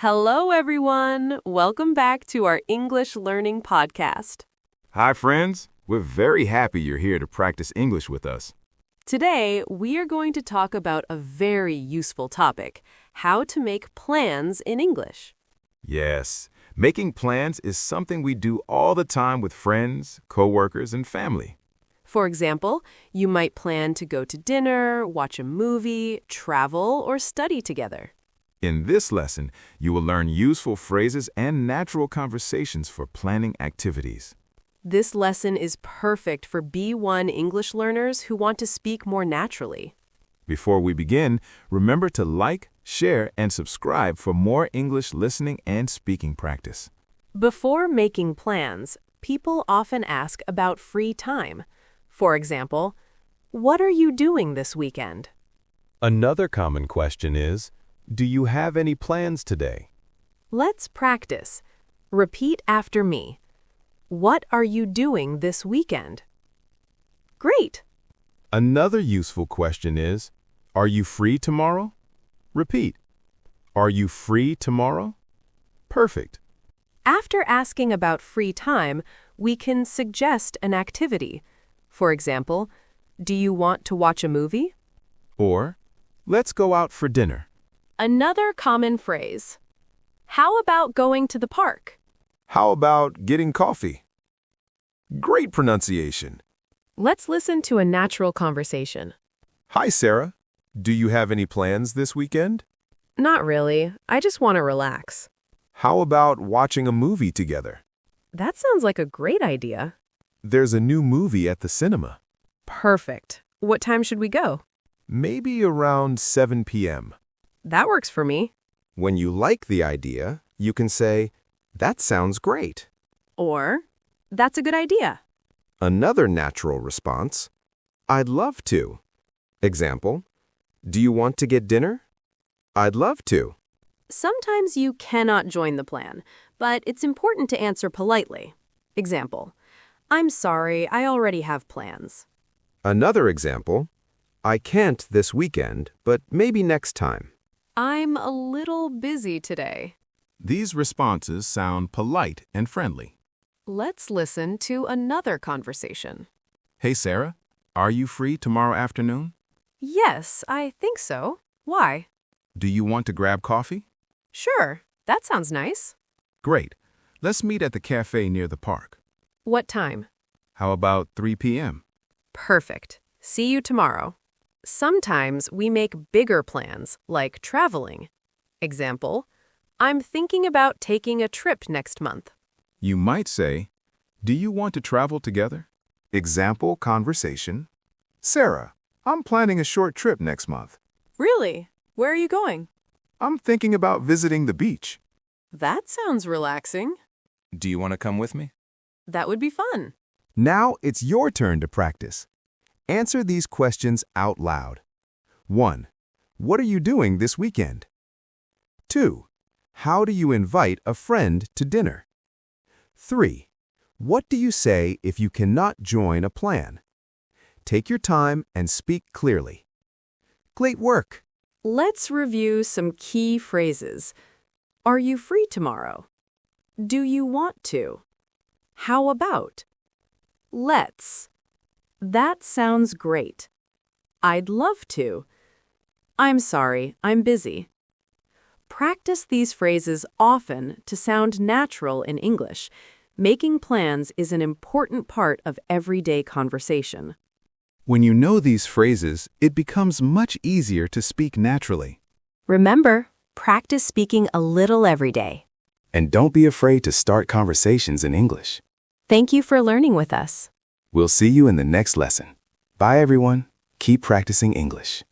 Hello, everyone. Welcome back to our English Learning podcast. Hi, friends. We're very happy you're here to practice English with us. Today, we are going to talk about a very useful topic, how to make plans in English. Yes, making plans is something we do all the time with friends, coworkers, and family. For example, you might plan to go to dinner, watch a movie, travel, or study together. In this lesson, you will learn useful phrases and natural conversations for planning activities. This lesson is perfect for B1 English learners who want to speak more naturally. Before we begin, remember to like, share, and subscribe for more English listening and speaking practice. Before making plans, people often ask about free time. For example, what are you doing this weekend? Another common question is, do you have any plans today? Let's practice. Repeat after me. What are you doing this weekend? Great! Another useful question is, are you free tomorrow? Repeat. Are you free tomorrow? Perfect. After asking about free time, we can suggest an activity. For example, do you want to watch a movie? Or, let's go out for dinner. Another common phrase. How about going to the park? How about getting coffee? Great pronunciation. Let's listen to a natural conversation. Hi, Sarah. Do you have any plans this weekend? Not really. I just want to relax. How about watching a movie together? That sounds like a great idea. There's a new movie at the cinema. Perfect. What time should we go? Maybe around 7 p.m. That works for me. When you like the idea, you can say, "That sounds great." Or, that's a good idea. Another natural response, "I'd love to." Example, "Do you want to get dinner?" "I'd love to." Sometimes you cannot join the plan, but it's important to answer politely. Example, I'm sorry, I already have plans. Another example, "I can't this weekend, but maybe next time." I'm a little busy today. These responses sound polite and friendly. Let's listen to another conversation. Hey, Sarah. Are you free tomorrow afternoon? Yes, I think so. Why? Do you want to grab coffee? Sure, that sounds nice. Great. Let's meet at the cafe near the park. What time? How about 3 p.m.? Perfect. See you tomorrow. Sometimes we make bigger plans, like traveling. Example, I'm thinking about taking a trip next month. You might say, do you want to travel together? Example conversation. Sarah, I'm planning a short trip next month. Really? Where are you going? I'm thinking about visiting the beach. That sounds relaxing. Do you want to come with me? That would be fun. Now it's your turn to practice. Answer these questions out loud. 1. What are you doing this weekend? 2. How do you invite a friend to dinner? 3. What do you say if you cannot join a plan? Take your time and speak clearly. Great work! Let's review some key phrases. Are you free tomorrow? Do you want to? How about? Let's. That sounds great. I'd love to. I'm sorry, I'm busy. Practice these phrases often to sound natural in English. Making plans is an important part of everyday conversation. When you know these phrases, it becomes much easier to speak naturally. Remember, practice speaking a little every day. And don't be afraid to start conversations in English. Thank you for learning with us. We'll see you in the next lesson. Bye, everyone. Keep practicing English.